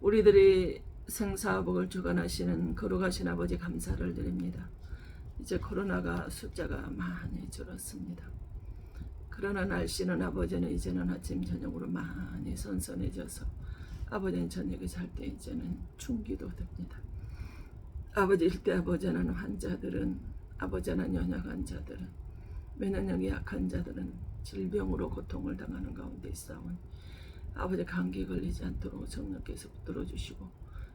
우리들이 생사복을 주관하시는 거룩하신 아버지 감사를 드립니다. 이제 코로나가 숫자가 많이 줄었습니다. 그러나 날씨는 아버지는 이제는 아침 저녁으로 많이 선선해져서 아버지는 저녁에 잘 때 이제는 충기도 듭니다. 아버지 일대 아버지는 환자들은 아버지는 연약 환자들은 면역력이 약한 자들은 질병으로 고통을 당하는 가운데 있사오니 아버지 감기 걸리지 않도록 성령께서 붙들어 주시고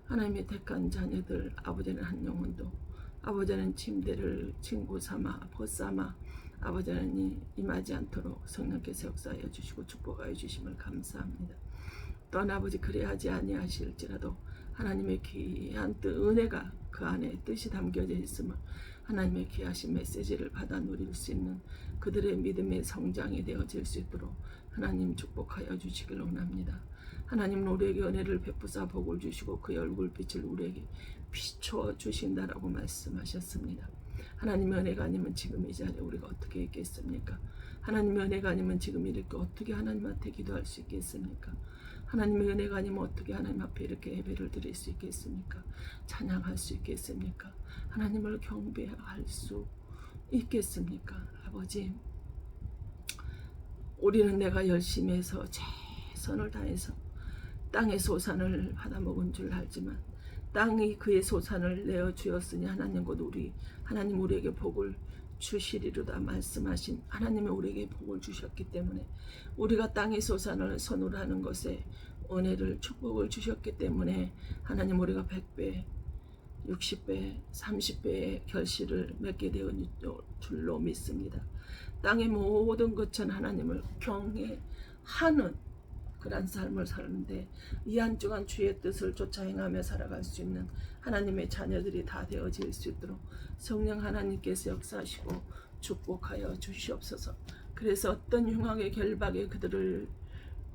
하나님의 택한 자녀들 아버지는 한 영혼도 아버지는 침대를 친구 삼아 벗삼아 아버지는 임하지 않도록 성령께서 역사하여 주시고 축복하여 주심을 감사합니다. 또한 아버지 그래하지 아니하실지라도 하나님의 귀한 은혜가 그 안에 뜻이 담겨져 있음을 하나님의 귀하신 메시지를 받아 누릴 수 있는 그들의 믿음의 성장이 되어질 수 있도록 하나님 축복하여 주시길 원합니다. 하나님은 우리에게 은혜를 베푸사 복을 주시고 그의 얼굴빛을 우리에게 비춰 주신다라고 말씀하셨습니다. 하나님의 은혜가 아니면 지금 이 자리에 우리가 어떻게 있겠습니까? 하나님의 은혜가 아니면 지금 이렇게 어떻게 하나님한테 기도할 수 있겠습니까? 하나님의 은혜가 아니면 어떻게 하나님 앞에 이렇게 예배를 드릴 수 있겠습니까? 찬양할 수 있겠습니까? 하나님을 경배할 수 있겠습니까? 아버지, 우리는 내가 열심히 해서 최선을 다해서 땅의 소산을 받아먹은 줄 알지만 땅이 그의 소산을 내어 주었으니 하나님 곧 하나님 우리에게 복을 주시리로다 말씀하신 하나님이 우리에게 복을 주셨기 때문에 우리가 땅의 소산을 선물하는 것에 은혜를 축복을 주셨기 때문에 하나님 우리가 100배 60배 30배의 결실을 맺게 되어 줄로 믿습니다. 땅의 모든 것은 하나님을 경외하는 그런 삶을 사는데 이 한 주간 주의 뜻을 쫓아 행하며 살아갈 수 있는 하나님의 자녀들이 다 되어질 수 있도록 성령 하나님께서 역사하시고 축복하여 주시옵소서. 그래서 어떤 흉악의 결박에 그들을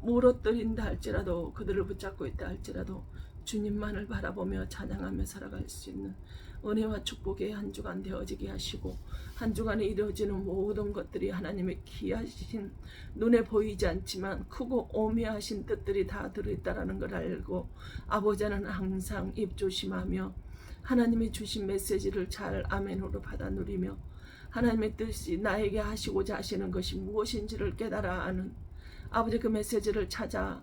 물어뜨린다 할지라도 그들을 붙잡고 있다 할지라도 주님만을 바라보며 찬양하며 살아갈 수 있는 은혜와 축복의 한 주간 되어지게 하시고 한 주간에 이루어지는 모든 것들이 하나님의 귀하신 눈에 보이지 않지만 크고 오묘하신 뜻들이 다 들어있다는 걸 알고 아버지는 항상 입 조심하며 하나님의 주신 메시지를 잘 아멘으로 받아 누리며 하나님의 뜻이 나에게 하시고자 하시는 것이 무엇인지를 깨달아 아는 아버지 그 메시지를 찾아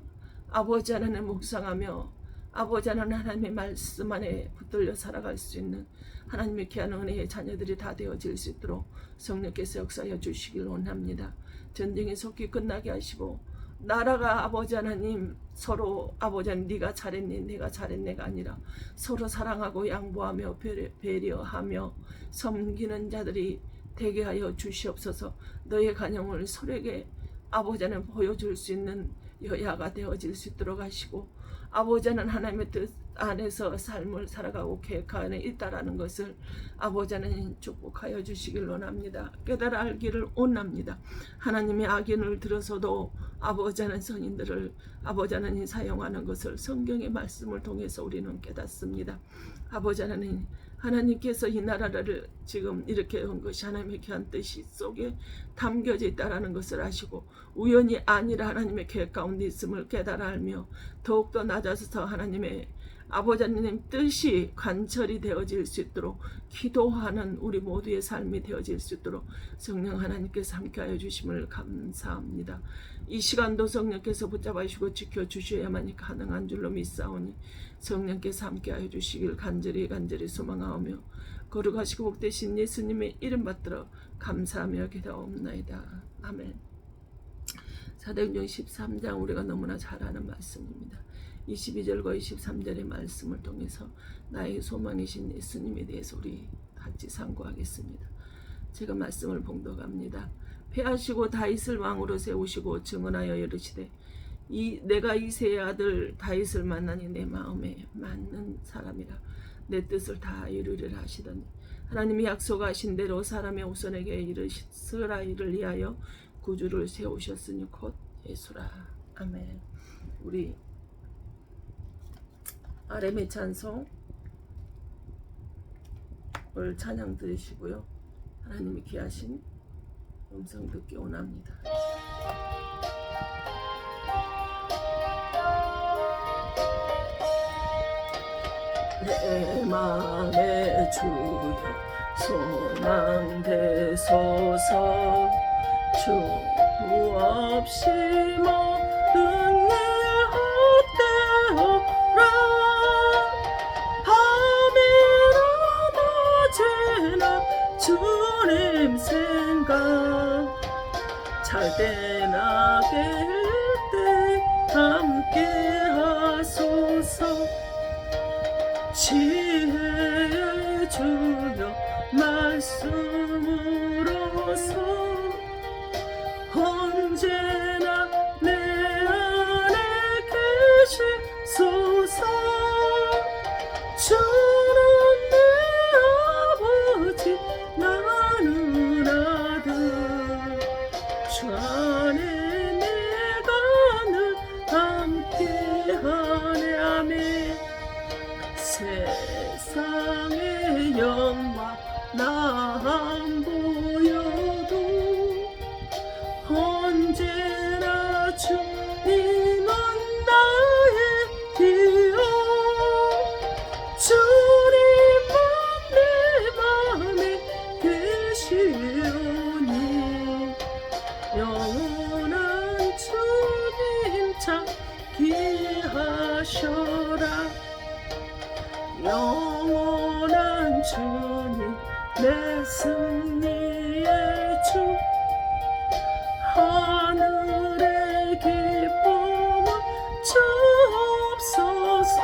아버지 하나님을 묵상하며 아버지 하나님 하나님의 말씀 안에 붙들려 살아갈 수 있는 하나님의 귀한 은혜의 자녀들이 다 되어질 수 있도록 성령께서 역사하여 주시길 원합니다. 전쟁이 속히 끝나게 하시고 나라가 아버지 하나님 서로 아버지 하나님 네가 잘했니 내가 잘했네가 아니라 서로 사랑하고 양보하며 배려하며 섬기는 자들이 되게 하여 주시옵소서. 너의 간영을 서로에게 아버지 하나님 보여줄 수 있는 여야가 되어질 수 있도록 하시고 아버지는 하나님의 뜻 안에서 삶을 살아가고 계획 안에 있다라는 것을 아버지는 축복하여 주시길 원합니다. 깨달아 알기를 원합니다. 하나님의 악인을 들어서도 아버지는 선인들을 아버지는 사용하는 것을 성경의 말씀을 통해서 우리는 깨닫습니다. 아버지는 하나님께서 이 나라를 지금 이렇게 한 것이 하나님의 귀한 뜻이 속에 담겨져 있다는 것을 아시고 우연이 아니라 하나님의 계획 가운데 있음을 깨달아 알며 더욱더 낮아져서 하나님의 아버지 하나님 뜻이 관철이 되어질 수 있도록 기도하는 우리 모두의 삶이 되어질 수 있도록 성령 하나님께서 함께하여 주심을 감사합니다. 이 시간도 성령께서 붙잡아 주시고 지켜주셔야만이 가능한 줄로 믿사오니 성령께서 함께하여 주시길 간절히 소망하오며 거룩하시고 복되신 예수님의 이름 받들어 감사하며 기도하옵나이다. 아멘. 사도행전 13장 우리가 너무나 잘 아는 말씀입니다. 22절과 23절의 말씀을 통해서 나의 소망이신 예수님에 대해서 우리 같이 상고하겠습니다. 제가 말씀을 봉독합니다. 패하시고 다윗을 왕으로 세우시고 증언하여 이르시되 내가 이새의 아들 다윗을 만나니 내 마음에 맞는 사람이라 내 뜻을 다 이루리라 하시더니 하나님이 약속하신 대로 사람의 후손에게 이스라엘을 위하여 구주를 세우셨으니 곧 예수라. 아멘. 우리 아렘의 찬송을 찬양 들으시고요. 하나님이 귀하신 음성 듣기 원합니다. 내 맘에 주여 소망되소서. 주 없이 모든 일 헛되어라. 밤이나 낮에나 주님 생각 잘 때나 깰 때 함께 하소서. 지혜의 주여 말씀으로서 언제나 내 안에 계시소서. 주는 내 아버지 나는 아들 주 안에 내가 늘 함께하네. 아멘. 세상의 영광 나 안 보여도 언제나 주님은 나의 기여. 주님은 내 맘에 계시오니 영원한 주님 찾기하셔라. 영원한 주님 내 승리의 주 하늘의 기쁨을 주옵소서.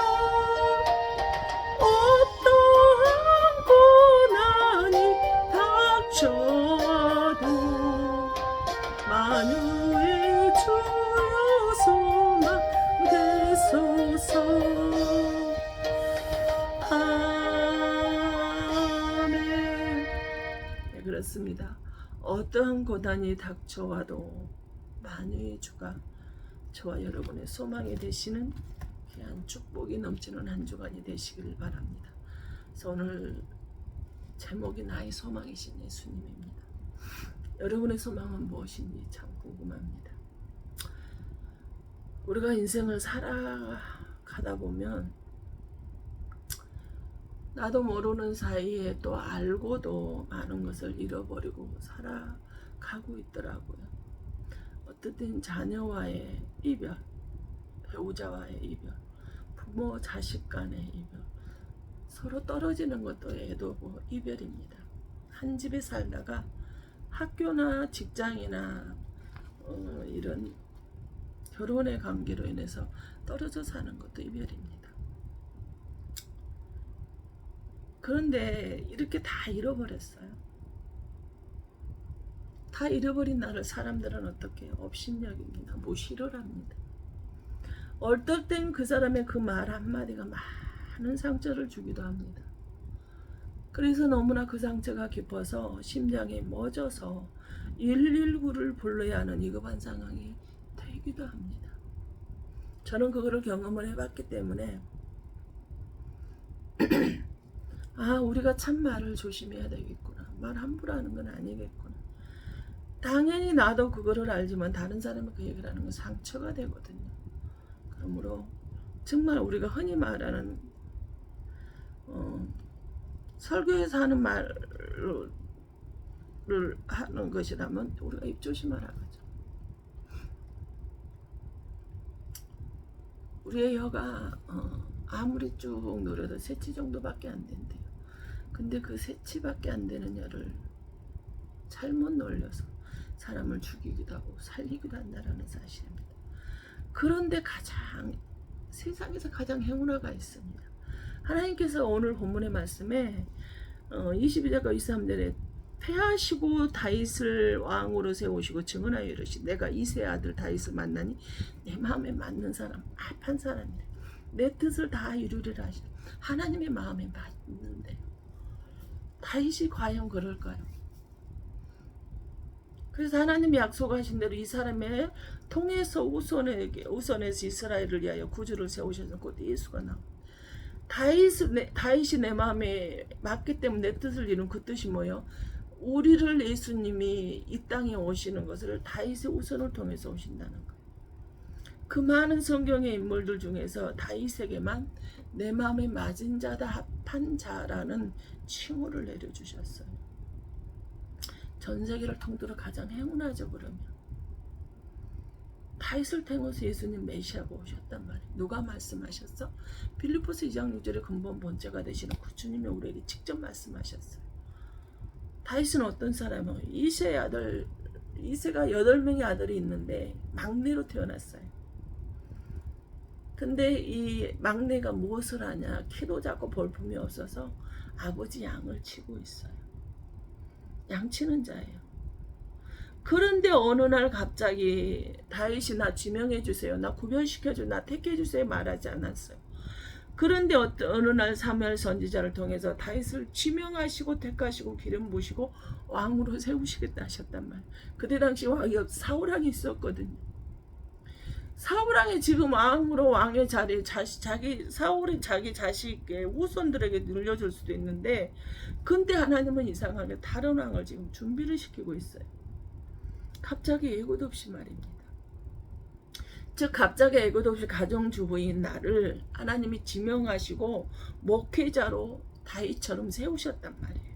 어떠한 고난이 닥쳐와도 만유의 주여 소망되소서. 아멘. 네, 그렇습니다. 어떠한 고난이 닥쳐와도 만유의 주가 저와 여러분의 소망이 되시는 귀한 축복이 넘치는 한 주간이 되시길 바랍니다. 그래서 오늘 제목이 나의 소망이신 예수님입니다. 여러분의 소망은 무엇인지 참 궁금합니다. 우리가 인생을 살아가다 보면 나도 모르는 사이에 또 알고도 많은 것을 잃어버리고 살아가고 있더라고요. 어쨌든 자녀와의 이별, 배우자와의 이별, 부모 자식 간의 이별, 서로 떨어지는 것도 애도고 이별입니다. 한 집에 살다가 학교나 직장이나 이런 결혼의 관계로 인해서 떨어져 사는 것도 이별입니다. 그런데 이렇게 다 잃어버렸어요. 다 잃어버린 나를 사람들은 어떻게 업신여깁니다. 무시를 합니다. 어떨 땐 그 사람의 그 말 한마디가 많은 상처를 주기도 합니다. 그래서 너무나 그 상처가 깊어서 심장이 멎어서 119를 불러야 하는 위급한 상황이 되기도 합니다. 저는 그거를 경험을 해봤기 때문에 우리가 참 말을 조심해야 되겠구나. 말 함부로 하는 건 아니겠구나. 당연히 나도 그거를 알지만 다른 사람이 그 얘기를 하는 건 상처가 되거든요. 그러므로 정말 우리가 흔히 말하는 설교에서 하는 말을 하는 것이라면 우리가 입 조심하라 그죠. 우리의 혀가 아무리 쭉 노려도 세치 정도밖에 안 된대요. 근데 그 세치밖에 안 되는 혀를 잘못 놀려서 사람을 죽이기도 하고 살리기도 한다는 사실입니다. 그런데 세상에서 가장 행운아가 있습니다. 하나님께서 오늘 본문의 말씀에 22절과 23절에 패하시고 다윗을 왕으로 세우시고 증언하여 이르시 내가 이새의 아들 다윗을 만나니 내 마음에 맞는 사람 합한 사람이래. 내 뜻을 다 이루리라 하시네. 하나님의 마음에 맞는데 다윗이 과연 그럴까요? 그래서 하나님이 약속하신 대로 이 사람의 통해서 우선에서 이스라엘을 위하여 구주를 세우셔서 곧 예수가 나옵니다. 다윗이 내 마음에 맞기 때문에 내 뜻을 이룬 그 뜻이 뭐예요? 우리를 예수님이 이 땅에 오시는 것을 다윗의 우선을 통해서 오신다는 거예요. 그 많은 성경의 인물들 중에서 다윗에게만 내 마음에 맞은 자다 합한 자라는 칭호를 내려주셨어요. 전 세계를 통틀어 가장 행운하죠. 그러면 다윗을 통해서 예수님 메시아가 오셨단 말이에요. 누가 말씀하셨어? 빌립보서 2장 6절에 근본 본체가 되시는 그 주님이 우리에게 직접 말씀하셨어요. 다윗은 어떤 사람이에요? 이새의 아들, 이새가 8명의 아들이 있는데 막내로 태어났어요. 근데 이 막내가 무엇을 하냐? 키도 작고 볼품이 없어서 아버지 양을 치고 있어요. 양치는 자예요. 그런데 어느 날 갑자기 다윗이 나 지명해 주세요, 나 구별시켜 줘, 나 택해 주세요 말하지 않았어요. 그런데 어느 날 사무엘 선지자를 통해서 다윗을 지명하시고 택하시고 기름 부으시고 왕으로 세우시겠다 하셨단 말이에요. 그때 당시 왕이 사울왕이 있었거든요. 사울왕이 지금 왕으로 왕의 자리에 사울이 자기 자식의 후손들에게 늘려줄 수도 있는데, 근데 하나님은 이상하게 다른 왕을 지금 준비를 시키고 있어요. 갑자기 예고도 없이 말입니다. 즉 갑자기 예고도 없이 가정주부인 나를 하나님이 지명하시고 목회자로 다윗처럼 세우셨단 말이에요.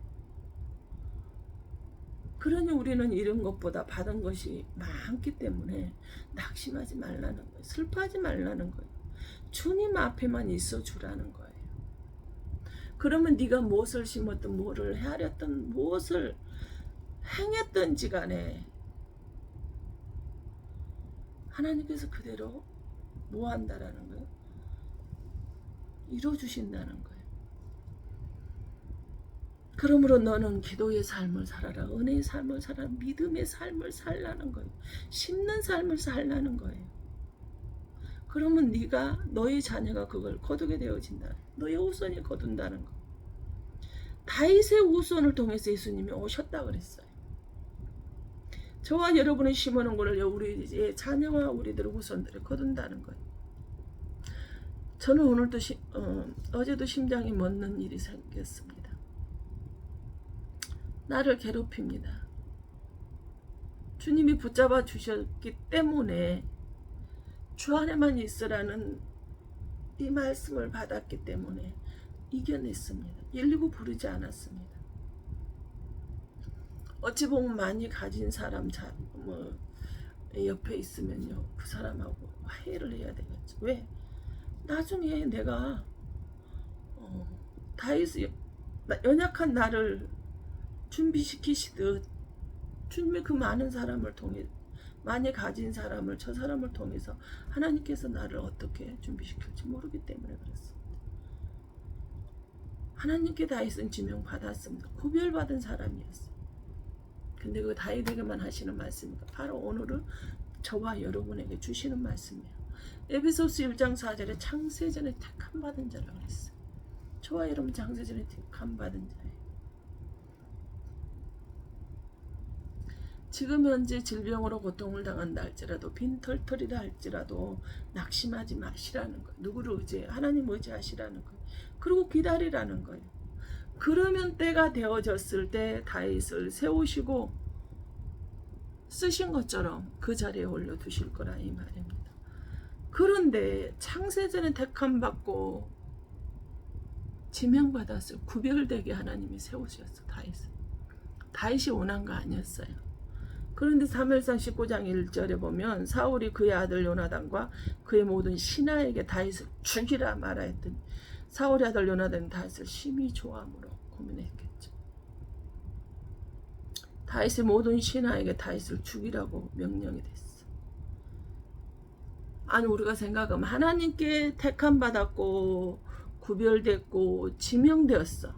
그러니 우리는 잃은 것보다 받은 것이 많기 때문에 낙심하지 말라는 거예요. 슬퍼하지 말라는 거예요. 주님 앞에만 있어 주라는 거예요. 그러면 네가 무엇을 심었든 뭐를 헤아렸든 무엇을 행했든지 간에 하나님께서 그대로 뭐 한다라는 거예요? 이루어주신다는 거예요. 그러므로 너는 기도의 삶을 살아라. 은혜의 삶을 살아라. 믿음의 삶을 살라는 거예요. 심는 삶을 살라는 거예요. 그러면 네가, 너의 자녀가 그걸 거두게 되어진다. 너의 후손이 거둔다는 거. 다윗의 후손을 통해서 예수님이 오셨다 그랬어요. 저와 여러분이 심어놓은 것을 우리의 자녀와 우리들의 후손들이 거둔다는 거예요. 저는 오늘도 어제도 심장이 멎는 일이 생겼습니다. 나를 괴롭힙니다. 주님이 붙잡아 주셨기 때문에 주 안에만 있으라는 이 말씀을 받았기 때문에 이겨냈습니다. 119 부르지 않았습니다. 어찌 보면 많이 가진 사람 옆에 있으면요, 그 사람하고 화해를 해야 되겠죠. 왜? 나중에 내가 다윗 연약한 나를 준비시키시듯 주님의 그 많은 사람을 통해, 많이 가진 사람을, 저 사람을 통해서 하나님께서 나를 어떻게 준비시킬지 모르기 때문에 그렇습니다. 하나님께 다윗은 지명받았습니다. 구별받은 사람이었어요. 근데 그 다윗에게만 하시는 말씀이니까 바로 오늘은 저와 여러분에게 주시는 말씀이에요. 에베소서 1장 4절에 창세전에 택함받은 자라고 했어요. 저와 여러분 창세전에 택함받은 자예요. 지금 현재 질병으로 고통을 당한다 할지라도, 빈털털이라 할지라도 낙심하지 마시라는 거예요. 누구를 의지해? 하나님 의지하시라는 거예요. 그리고 기다리라는 거예요. 그러면 때가 되어졌을 때 다윗을 세우시고 쓰신 것처럼 그 자리에 올려두실 거라 이 말입니다. 그런데 창세전에 택함받고 지명받았어요. 구별되게 하나님이 세우셨어. 다윗이 원한 거 아니었어요. 그런데 사무엘상 19장 1절에 보면 사울이 그의 아들 요나단과 그의 모든 신하에게 다윗을 죽이라 말하였더니 사울의 아들 요나단은 다윗을 심히 좋아함으로 고민했겠죠. 다윗의 모든 신하에게 다윗을 죽이라고 명령이 됐어. 아니 우리가 생각하면 하나님께 택함받았고 구별됐고 지명되었어.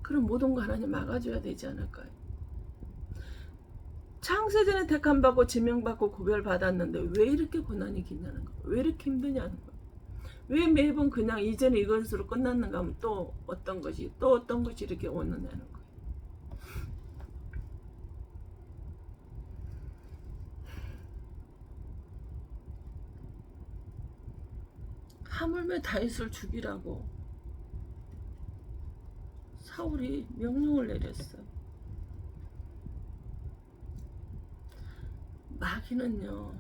그럼 모든 거 하나님 막아줘야 되지 않을까요? 창세전에 택함받고 지명받고 구별받았는데 왜 이렇게 고난이 기냐는 거예요. 왜 이렇게 힘드냐는 거예요. 왜 매번 그냥 이제는 이것으로 끝났는가 하면 또 어떤 것이 이렇게 오느냐는 거예요. 하물며 다윗을 죽이라고 사울이 명령을 내렸어요. 마귀는요,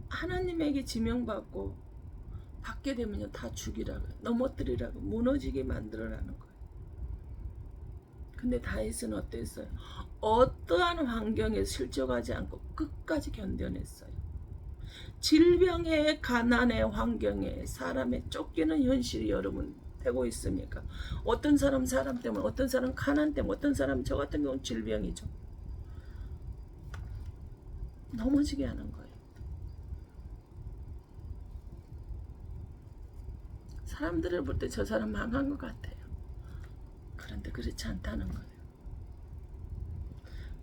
하나님에게 지명받고 받게 되면요 다 죽이라고, 넘어뜨리라고, 무너지게 만들어라는 거예요. 근데 다윗은 어땠어요? 어떠한 환경에 실족하지 않고 끝까지 견뎌냈어요. 질병의 가난의 환경에 사람의 쫓기는 현실이 여러분 되고 있습니까? 어떤 사람 때문에, 어떤 사람 가난 때문에, 어떤 사람 저 같은 경우는 질병이죠. 넘어지게 하는 거예요. 사람들을 볼 때 저 사람 망한 것 같아요. 그런데 그렇지 않다는 거예요.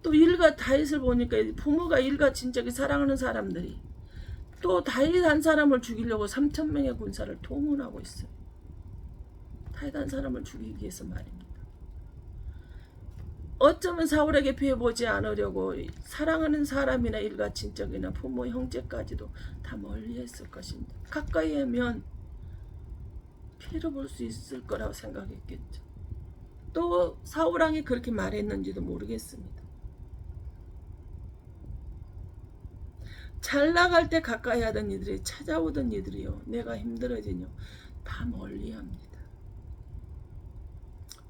또 일가 다윗을 보니까 부모가 일가 친척이 사랑하는 사람들이 또 다윗 한 사람을 죽이려고 3,000명의 군사를 동원하고 있어요. 다윗 한 사람을 죽이기 위해서 말입니다. 어쩌면 사울에게 피해보지 않으려고 사랑하는 사람이나 일가 친척이나 부모 형제까지도 다 멀리했을 것입니다. 가까이 하면 피해를 볼 수 있을 거라고 생각했겠죠. 또 사울왕이 그렇게 말했는지도 모르겠습니다. 잘 나갈 때 가까이 하던 이들이 찾아오던 이들이요, 내가 힘들어지뇨 다 멀리합니다.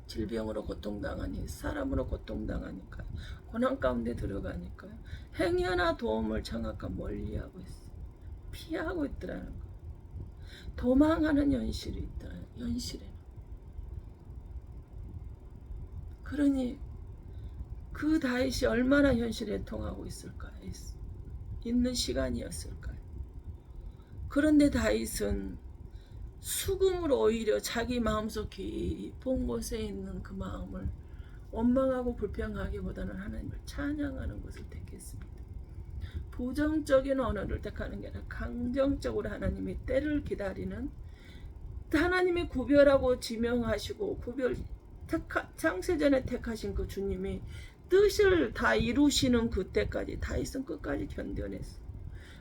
질병으로 고통당하니, 사람으로 고통당하니까요, 고난 가운데 들어가니까요, 행여나 도움을 청하까 멀리하고 있어요. 피하고 있더라는 거예요. 도망하는 현실이 있더라는, 현실에. 그러니 그 다윗이 얼마나 현실에 통하고 있을까요? 있는 시간이었을까요? 그런데 다윗은 수금으로 오히려 자기 마음속 깊은 곳에 있는 그 마음을 원망하고 불평하기보다는 하나님을 찬양하는 것을 택했습니다. 부정적인 언어를 택하는 게 아니라 긍정적으로 하나님의 때를 기다리는, 하나님이 구별하고 지명하시고 창세전에 택하신 그 주님이 뜻을 다 이루시는 그때까지 다윗은 끝까지 견뎌냈어.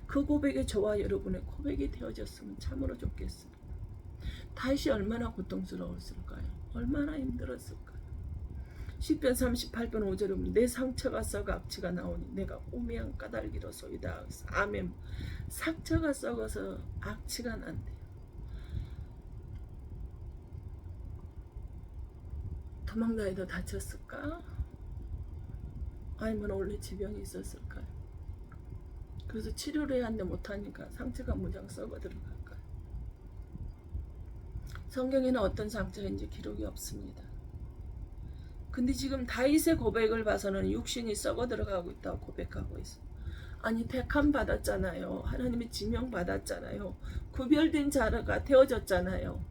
그 고백이 저와 여러분의 고백이 되어졌으면 참으로 좋겠습니다. 다윗이 얼마나 고통스러웠을까요? 얼마나 힘들었을까요? 시편 38편 5절에 보면 내 상처가 썩어 악취가 나오니 내가 오미한 까닭이로소이다. 아멘. 상처가 썩어서 악취가 난대요. 도망다니다 다쳤을까? 아니면 원래 지병이 있었을까요? 그래서 치료를 해야 하는데 못하니까 상처가 무장 썩어 들어갈까요? 성경에는 어떤 상처인지 기록이 없습니다. 근데 지금 다윗의 고백을 봐서는 육신이 썩어 들어가고 있다고 고백하고 있어요. 아니, 택함 받았잖아요. 하나님의 지명 받았잖아요. 구별된 자가 되어졌잖아요.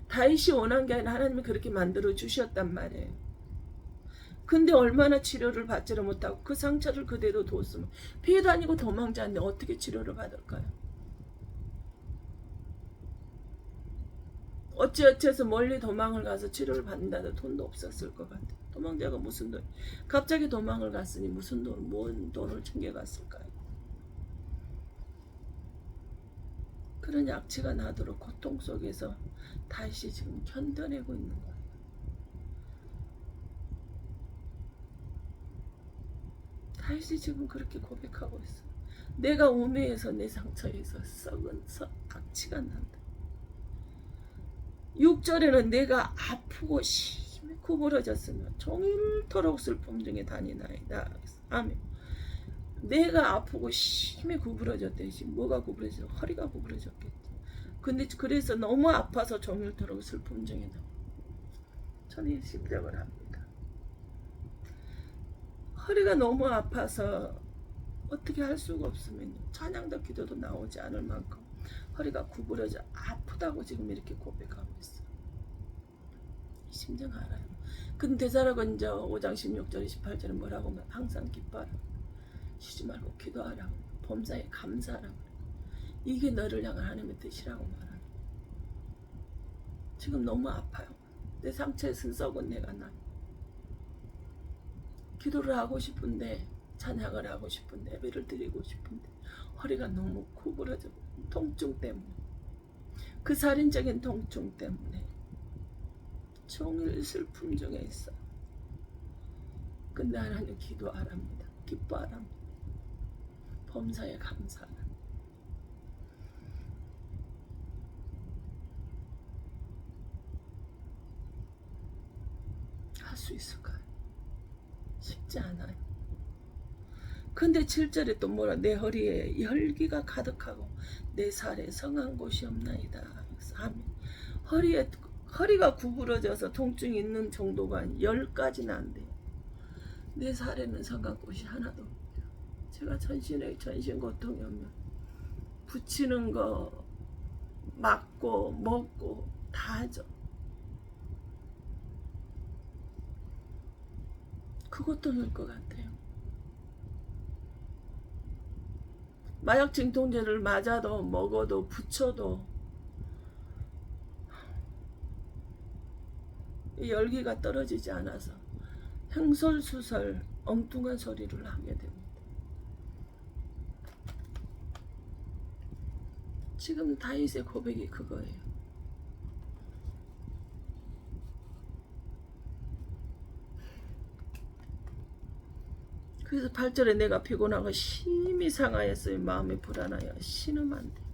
다윗이 원한 게 아니라 하나님이 그렇게 만들어 주셨단 말이에요. 근데 얼마나 치료를 받지를 못하고 그 상처를 그대로 뒀으면, 피해 다니고 도망자인데 어떻게 치료를 받을까요? 어찌어찌해서 멀리 도망을 가서 치료를 받는다도 돈도 없었을 것 같아요. 도망자가 무슨 돈, 갑자기 도망을 갔으니 무슨 돈, 뭔 돈을 챙겨갔을까요? 그런 악취가 나도록 고통 속에서 다시 지금 견뎌내고 있는 거예요. 다시 지금 그렇게 고백하고 있어요. 내가 우매해서 내 상처에서 썩은 악취가 난다. 6절에는 내가 아프고 심히 구부러졌으며 종일토록 슬픔 중에 다니나이다. 아멘. 내가 아프고 심히 구부러졌대지. 뭐가 구부러졌어? 허리가 구부러졌겠지. 근데 그래서 너무 아파서 종일토록 슬픔 중이다. 저는 심정을 합니다. 허리가 너무 아파서 어떻게 할 수가 없으면 찬양도 기도도 나오지 않을 만큼 허리가 구부러져 아프다고 지금 이렇게 고백하고 있어요. 심정 알아요. 근데 대사라건저 5장 16절 28절에 뭐라고 하면 항상 기뻐하라, 쉬지 말고 기도하라, 범사에 감사하라. 이게 너를 향한 하나님의 뜻이라고 말하는. 지금 너무 아파요. 내 상처에 썩은 내가 나. 기도를 하고 싶은데, 찬양을 하고 싶은데, 예배를 드리고 싶은데 허리가 너무 구부러져. 통증 때문에, 그 살인적인 통증 때문에 종일 슬픔 중에 있어. 근데 하나님 기도하랍니다. 기뻐하랍니다. 범사에 감사하는 할 수 있을까요? 쉽지 않아요. 근데 7절에 또 뭐라, 내 허리에 혈기가 가득하고 내 살에 성한 곳이 없나이다. 허리가 구부러져서 통증이 있는 정도가 10가지는 안 돼요. 내 살에는 성한 곳이 하나도 없어요. 제가 전신 고통이 오면 붙이는 거 맞고 먹고 다 하죠. 그것도 늘 것 같아요. 마약 진통제를 맞아도 먹어도 붙여도 이 열기가 떨어지지 않아서 횡설수설 엉뚱한 소리를 하게 됩니다. 지금 다윗의 고백이 그거예요. 그래서 8절에 내가 피곤하고 심히 상하였어요. 마음이 불안하여 신음한데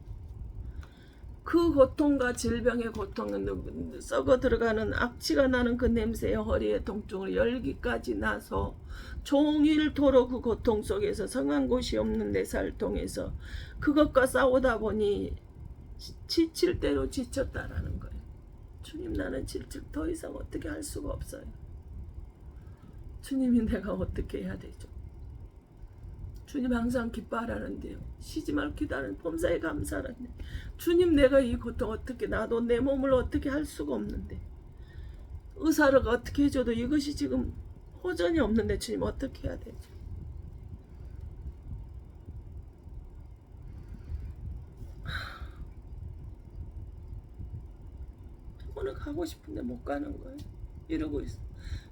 그 고통과 질병의 고통은 썩어 들어가는 악취가 나는 그 냄새에 허리에 통증을 열기까지 나서 종일토록 그 고통 속에서 성한 곳이 없는 내 살통에서 그것과 싸우다 보니 지칠 대로 지쳤다라는 거예요. 주님, 나는 더 이상 어떻게 할 수가 없어요. 주님이 내가 어떻게 해야 되죠? 주님 항상 기뻐하라는데요. 쉬지 말고 기다리는 범사에 감사하는데 주님, 내가 이 고통 어떻게, 나도 내 몸을 어떻게 할 수가 없는데 의사를 어떻게 해줘도 이것이 지금 호전이 없는데 주님 어떻게 해야 되죠? 병원을 가고 싶은데 못 가는 거예요. 이러고 있어.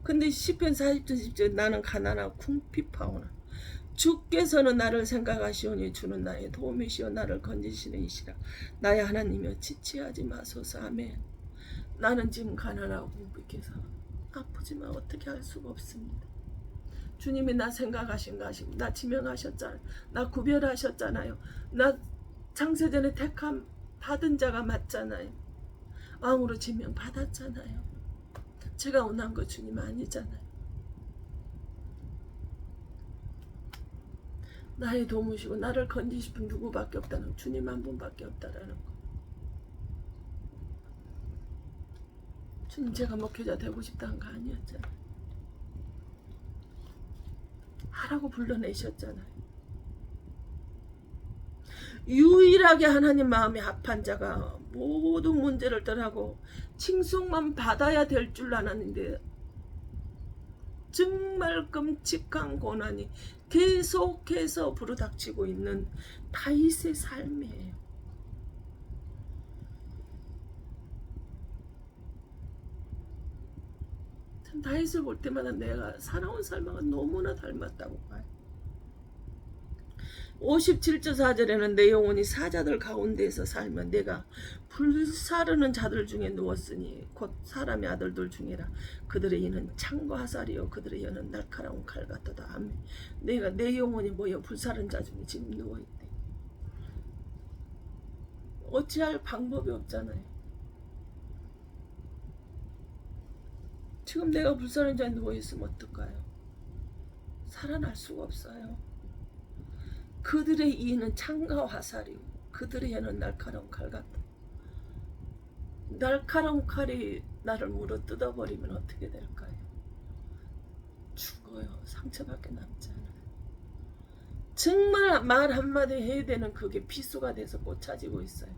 근데 시편 40편 10절 나는 가난하고 궁핍하오나 주께서는 나를 생각하시오니 주는 나의 도움이시오 나를 건지시는 이시라 나의 하나님이여 지체하지 마소서. 아멘. 나는 지금 가난하고 궁핍해서 아프지만 어떻게 할 수가 없습니다. 주님이 나 생각하신가 하시고 나 지명하셨잖아요. 나 구별하셨잖아요. 나 창세전에 택함 받은 자가 맞잖아요. 왕으로 지명 받았잖아요. 제가 원한 거 주님 아니잖아요. 나의 도무시고 나를 건지실 분 누구밖에 없다는, 주님 한 분밖에 없다라는 거. 주님, 제가 목회자 되고 싶다는 거 아니었잖아요. 하라고 불러내셨잖아요. 유일하게 하나님 마음에 합한 자가 모든 문제를 떠나고 칭송만 받아야 될 줄 알았는데 정말 끔찍한 고난이 계속해서 부르닥치고 있는 다윗의 삶이에요. 참 다윗을 볼 때마다 내가 살아온 삶하고 너무나 닮았다고 봐요. 57절 4절에는 내 영혼이 사자들 가운데에서 살면 내가 불사르는 자들 중에 누웠으니 곧 사람의 아들들 중이라 그들의 이는 창과 화살이요 그들의 여는 날카로운 칼 같도다. 아멘. 내 영혼이 모여 불사른 자 중에 지금 누워있대. 어찌할 방법이 없잖아요. 지금 내가 불사른 자에 누워있으면 어떨까요? 살아날 수가 없어요. 그들의 이는 창과 화살이고 그들의 해는 날카로운 칼 같다. 날카로운 칼이 나를 물어 뜯어버리면 어떻게 될까요? 죽어요. 상처밖에 남지 않아요. 정말 말 한마디 해야 되는 그게 피수가 돼서 꽂혀지고 있어요.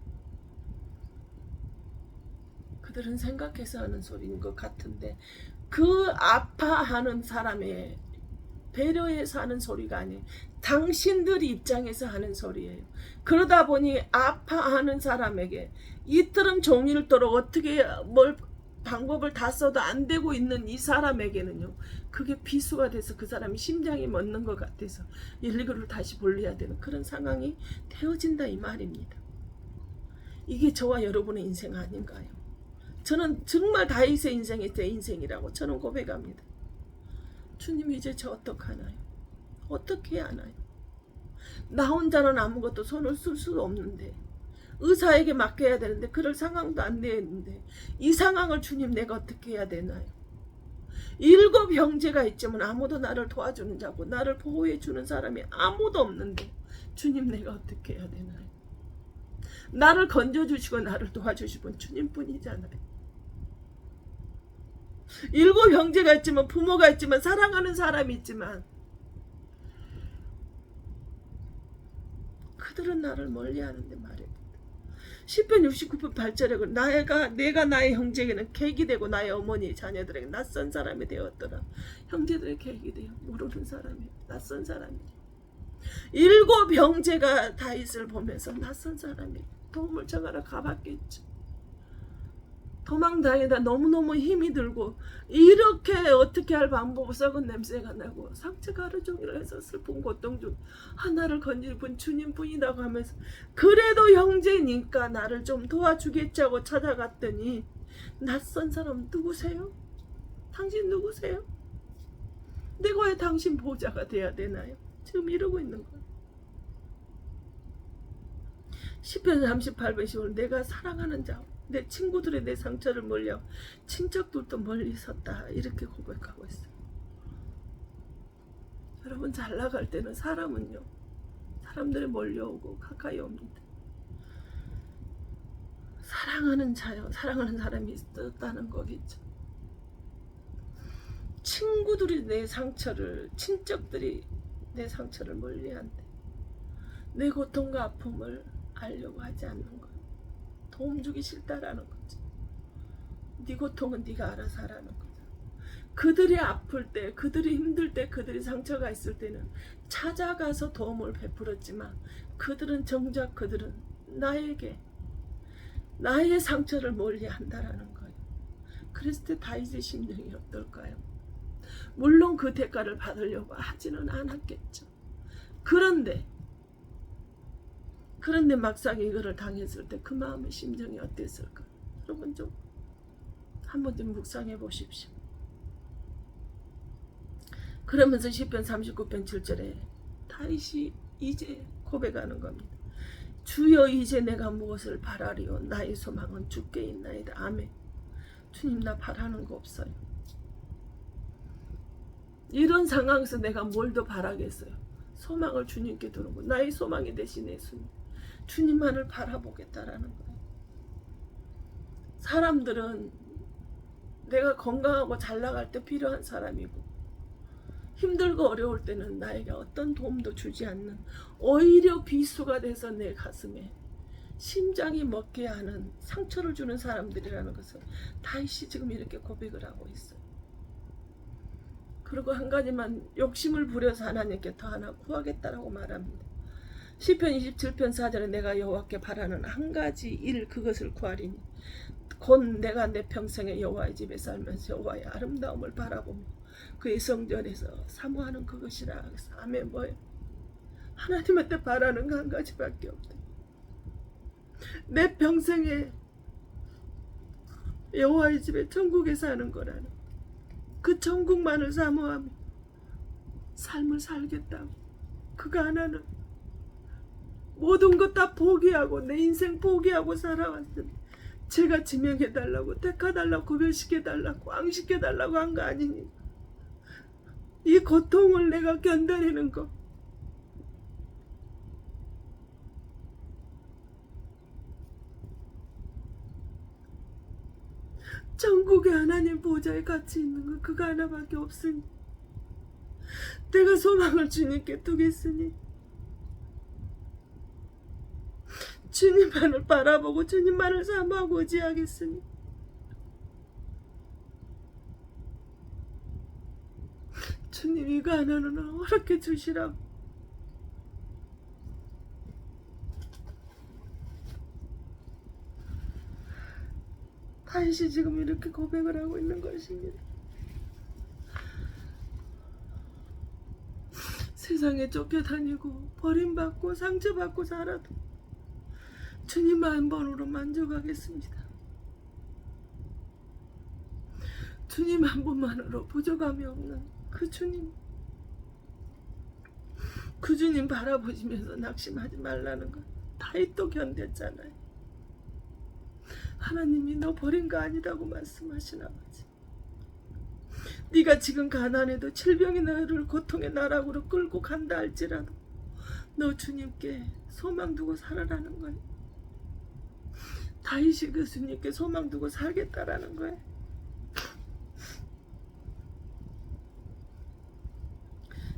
그들은 생각해서 하는 소리인 것 같은데 그 아파하는 사람의 배려해서 하는 소리가 아니에요. 당신들 입장에서 하는 소리예요. 그러다 보니 아파하는 사람에게 이틀은 종일토록 어떻게 뭘 방법을 다 써도 안 되고 있는 이 사람에게는요, 그게 비수가 돼서 그 사람이 심장이 멎는 것 같아서 119를 다시 불러야 되는 그런 상황이 되어진다 이 말입니다. 이게 저와 여러분의 인생 아닌가요? 저는 정말 다윗의 인생이 제 인생이라고 저는 고백합니다. 주님, 이제 저 어떡하나요? 어떻게 해야 하나요? 나 혼자는 아무것도 손을 쓸 수도 없는데 의사에게 맡겨야 되는데 그럴 상황도 안 되는데 이 상황을 주님 내가 어떻게 해야 되나요? 7 형제가 있지만 아무도 나를 도와주는 자고 나를 보호해 주는 사람이 아무도 없는데 주님 내가 어떻게 해야 되나요? 나를 건져주시고 나를 도와주시고 주님뿐이잖아요. 7 형제가 있지만 부모가 있지만 사랑하는 사람이 있지만 그들은 나를 멀리하는데 말이야. 시편 69편 8절에 내가 나의 형제에게는 객이 되고 나의 어머니의 자녀들에게 낯선 사람이 되었더라. 형제들의 객이 돼요. 모르는 사람이 낯선 사람이. 7 형제가 다윗을 보면서 낯선 사람이 도움을 청하러 가봤겠죠. 도망다니다 너무너무 힘이 들고 이렇게 어떻게 할 방법 썩은 냄새가 나고 상처가 하루 종일 해서 슬픈 고통 중 하나를 건질 분 주님뿐이라고 하면서 그래도 형제니까 나를 좀 도와주겠지 하고 찾아갔더니 낯선 사람 누구세요? 당신 누구세요? 내가 왜 당신 보호자가 돼야 되나요? 지금 이러고 있는 거야. 시편 38편 15절 내가 사랑하는 자 내 친구들이 내 상처를 몰려 친척들도 멀리 섰다 이렇게 고백하고 있어요. 여러분 잘 나갈 때는 사람은요 사람들이 몰려오고 가까이 옵니다. 사랑하는 자요 사랑하는 사람이 있었다는 거겠죠. 친구들이 내 상처를 친척들이 내 상처를 멀리한대. 내 고통과 아픔을 알려고 하지 않는 거예요. 도움 주기 싫다라는 거지. 네 고통은 네가 알아서 하라는 거죠. 그들이 아플 때, 그들이 힘들 때, 그들이 상처가 있을 때는 찾아가서 도움을 베풀었지만 그들은 정작 그들은 나에게 나의 상처를 멀리한다라는 거예요. 그랬을 때 다윗의 심정이 어떨까요? 물론 그 대가를 받으려고 하지는 않았겠죠. 그런데 막상 이거를 당했을 때 그 마음의 심정이 어땠을까? 여러분 좀 한번 좀 묵상해 보십시오. 그러면서 시편 39편 7절에 다윗이 이제 고백하는 겁니다. 주여 이제 내가 무엇을 바라리요? 나의 소망은 주께 있나이다. 아멘. 주님 나 바라는 거 없어요. 이런 상황에서 내가 뭘 더 바라겠어요? 소망을 주님께 두는 거. 나의 소망이 되신 예수님. 주님만을 바라보겠다라는 거예요. 사람들은 내가 건강하고 잘 나갈 때 필요한 사람이고 힘들고 어려울 때는 나에게 어떤 도움도 주지 않는 오히려 비수가 돼서 내 가슴에 심장이 먹게 하는 상처를 주는 사람들이라는 것을 다윗이 지금 이렇게 고백을 하고 있어요. 그리고 한 가지만 욕심을 부려서 하나님께 더 하나 구하겠다라고 말합니다. 시편 27편 4절에 내가 여호와께 바라는 한 가지 일 그것을 구하리니 곧 내가 내 평생에 여호와의 집에 살면서 여호와의 아름다움을 바라보며 그의 성전에서 사모하는 그것이라. 아멘. 뭐예요? 하나님한테 바라는 거 한 가지밖에 없대. 내 평생에 여호와의 집에 천국에 사는 거라는 그 천국만을 사모하며 삶을 살겠다고. 그거 하나는 모든 것 다 포기하고 내 인생 포기하고 살아왔으니 제가 지명해달라고 택하달라고 구별시켜달라고 왕시켜달라고 한 거 아니니 이 고통을 내가 견뎌내는 거 천국에 하나님 보좌에 같이 있는 거 그거 하나밖에 없으니 내가 소망을 주님께 두겠으니 주님만을 바라보고 주님만을 사모하고 의지하겠으니 주님 이거 하나는 허락해 주시라고. 다윗이 지금 이렇게 고백을 하고 있는 것입니다. 세상에 쫓겨다니고 버림받고 상처받고 살아도 주님 한 번으로 만족하겠습니다. 주님 한 분만으로 부족함이 없는 그 주님. 그 주님 바라보시면서 낙심하지 말라는 거 다윗도 견뎠잖아요. 하나님이 너 버린 거 아니라고 말씀하신 아버지. 네가 지금 가난해도 질병이 너를 고통의 나락으로 끌고 간다 할지라도 너 주님께 소망 두고 살아라는 거예요. 다윗이 그 주님께 소망 두고 살겠다라는 거예요.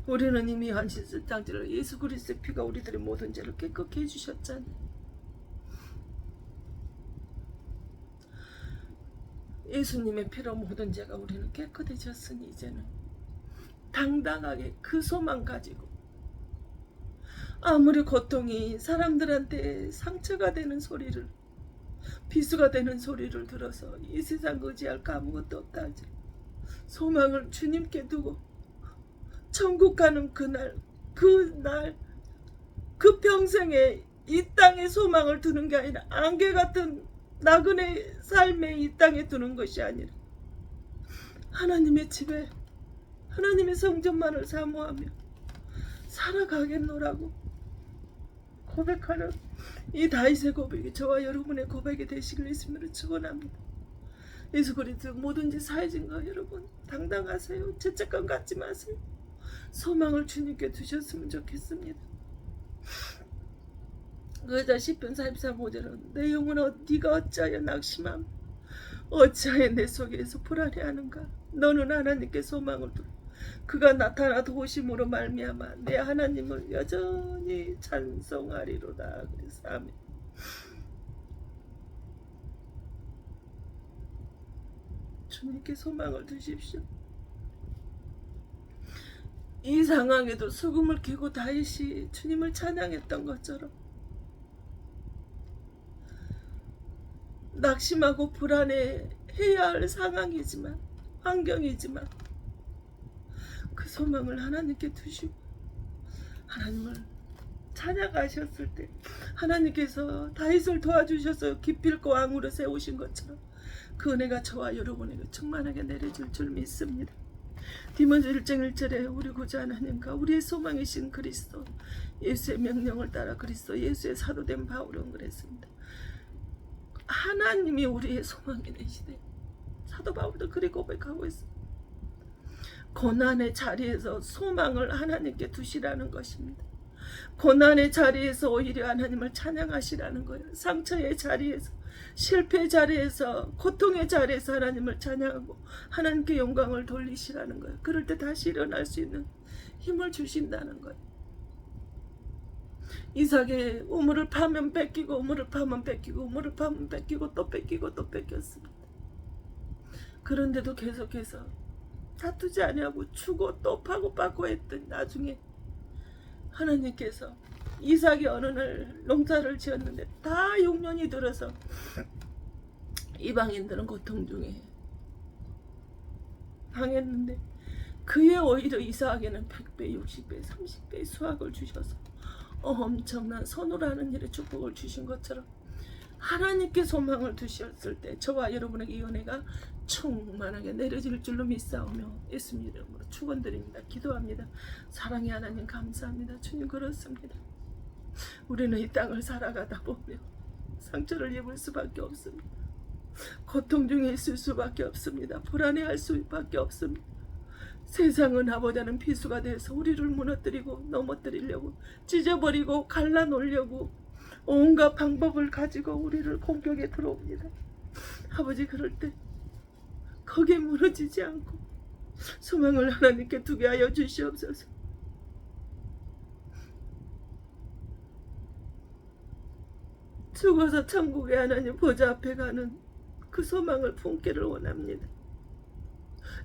우리는 이미 한신장지를 예수 그리스도의 피가 우리들의 모든 죄를 깨끗게 해주셨잖아요. 예수님의 피로 모든 죄가 우리는 깨끗해졌으니 이제는 당당하게 그 소망 가지고 아무리 고통이 사람들한테 상처가 되는 소리를 비수가 되는 소리를 들어서 이 세상 의지할 거 아무것도 없다 하지 소망을 주님께 두고 천국 가는 그날 그 평생에 이 땅에 소망을 두는 게 아니라 안개 같은 나그네 삶에 이 땅에 두는 것이 아니라 하나님의 집에 하나님의 성전만을 사모하며 살아가겠노라고 고백하는 이 다윗의 고백이 저와 여러분의 고백이 되시길 예수님으로 축원합니다. 예수 그리스도 뭐든지 사해진 거 여러분 당당하세요. 죄책감 갖지 마세요. 소망을 주님께 두셨으면 좋겠습니다. 그자 시편 43 5절은 내 영혼아 네가 어찌하여 낙심함 어찌하여 내 속에서 불안해하는가. 너는 하나님께 소망을 두고 그가 나타나 도우심으로 말미암아 내 하나님을 여전히 찬송하리로다. 그래서 아멘. 주님께 소망을 두십시오. 이 상황에도 수금을 키고 다윗이 주님을 찬양했던 것처럼 낙심하고 불안해해야 할 상황이지만 환경이지만 그 소망을 하나님께 두시고 하나님을 찬양하셨을 때 하나님께서 다윗을 도와주셔서 기필코 왕으로 세우신 것처럼 그 은혜가 저와 여러분에게 충만하게 내려질 줄 믿습니다. 디모데 1장 1절에 우리 구주 하나님과 우리의 소망이신 그리스도 예수의 명령을 따라 그리스도 예수의 사도된 바울은 그랬습니다. 하나님이 우리의 소망이 되시되 사도 바울도 그리 고백하고 있습니다. 고난의 자리에서 소망을 하나님께 두시라는 것입니다. 고난의 자리에서 오히려 하나님을 찬양하시라는 거예요. 상처의 자리에서 실패의 자리에서 고통의 자리에서 하나님을 찬양하고 하나님께 영광을 돌리시라는 거예요. 그럴 때 다시 일어날 수 있는 힘을 주신다는 거예요. 이삭의 우물을 파면 뺏기고 우물을 파면 뺏기고 우물을 파면 뺏기고 또 뺏기고 또 뺏겼습니다. 그런데도 계속해서 다투지 아니하고 주고 또 파고 받고 했더니 나중에 하나님께서 이삭이 어느 날 농사를 지었는데 다 6년이 들어서 이방인들은 고통 중에 당했는데 그에 오히려 이삭에게는 100배, 60배, 30배의 수확을 주셔서 엄청난 선우라는 일에 축복을 주신 것처럼 하나님께 소망을 두셨을 때 저와 여러분에게 이 은혜가 충만하게 내려질 줄로 믿사오며 예수님 이름으로 축원드립니다. 기도합니다. 사랑의 하나님 감사합니다. 주님 그렇습니다. 우리는 이 땅을 살아가다 보면 상처를 입을 수밖에 없습니다. 고통 중에 있을 수밖에 없습니다. 불안해할 수밖에 없습니다. 세상은 아버지는 비수가 돼서 우리를 무너뜨리고 넘어뜨리려고 찢어버리고 갈라놓으려고 온갖 방법을 가지고 우리를 공격에 들어옵니다. 아버지 그럴 때 거기에 무너지지 않고 소망을 하나님께 두게 하여 주시옵소서. 죽어서 천국의 하나님 보좌 앞에 가는 그 소망을 품기를 원합니다.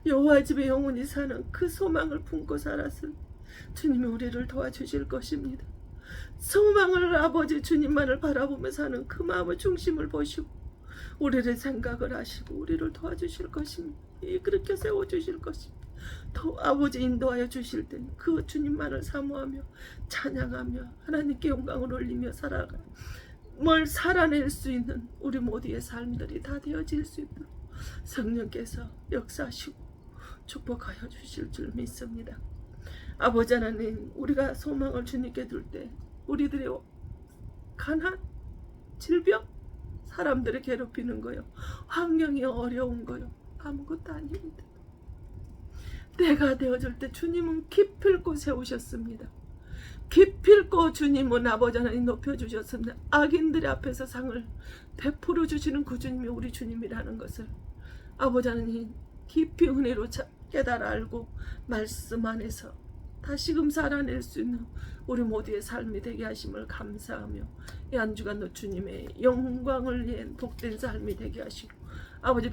여호와 집에 영원히 사는 그 소망을 품고 살았을 주님이 우리를 도와주실 것입니다. 소망을 아버지 주님만을 바라보며 사는 그 마음의 중심을 보시고 우리를 생각을 하시고 우리를 도와주실 것입니다. 그렇게 세워주실 것입니다. 더 아버지 인도하여 주실 때는 그 주님만을 사모하며 찬양하며 하나님께 영광을 올리며 살아가 뭘 살아낼 수 있는 우리 모두의 삶들이 다 되어질 수 있도록 성령께서 역사하시고 축복하여 주실 줄 믿습니다. 아버지 하나님, 우리가 소망을 주님께 둘 때 우리들의 가난, 질병, 사람들을 괴롭히는 거요, 환경이 어려운 거요, 아무것도 아닙니다. 때가 되어질 때 주님은 기필코 세우셨습니다. 기필코 주님은 아버지 하나님 높여주셨습니다. 악인들의 앞에서 상을 베풀어 주시는 그 주님이 우리 주님이라는 것을 아버지 하나님 깊이 은혜로 깨달아 알고 말씀 안에서 다시금 살아낼 수 있는 우리 모두의 삶이 되게 하심을 감사하며, 이 한 주간도 주님의 영광을 위해 복된 삶이 되게 하시고, 아버지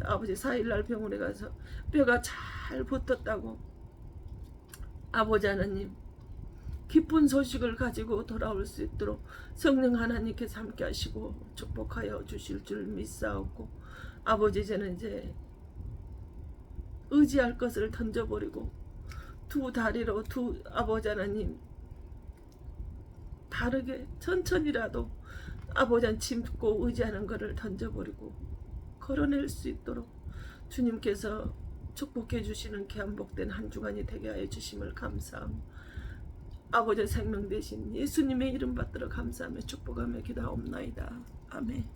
아버지 4일날 병원에 가서 뼈가 잘 붙었다고 아버지 하나님 기쁜 소식을 가지고 돌아올 수 있도록 성령 하나님께서 함께 하시고 축복하여 주실 줄 믿사옵고, 아버지 이제 의지할 것을 던져버리고 두 다리로 아버지 하나님 다르게 천천히라도 아버지 하나님 짚고 의지하는 것을 던져버리고 걸어낼 수 있도록 주님께서 축복해 주시는 귀한 복된 한 주간이 되게 하여 주심을 감사하며, 아버지 생명 대신 예수님의 이름 받들어 감사하며 축복하며 기도하옵나이다. 아멘.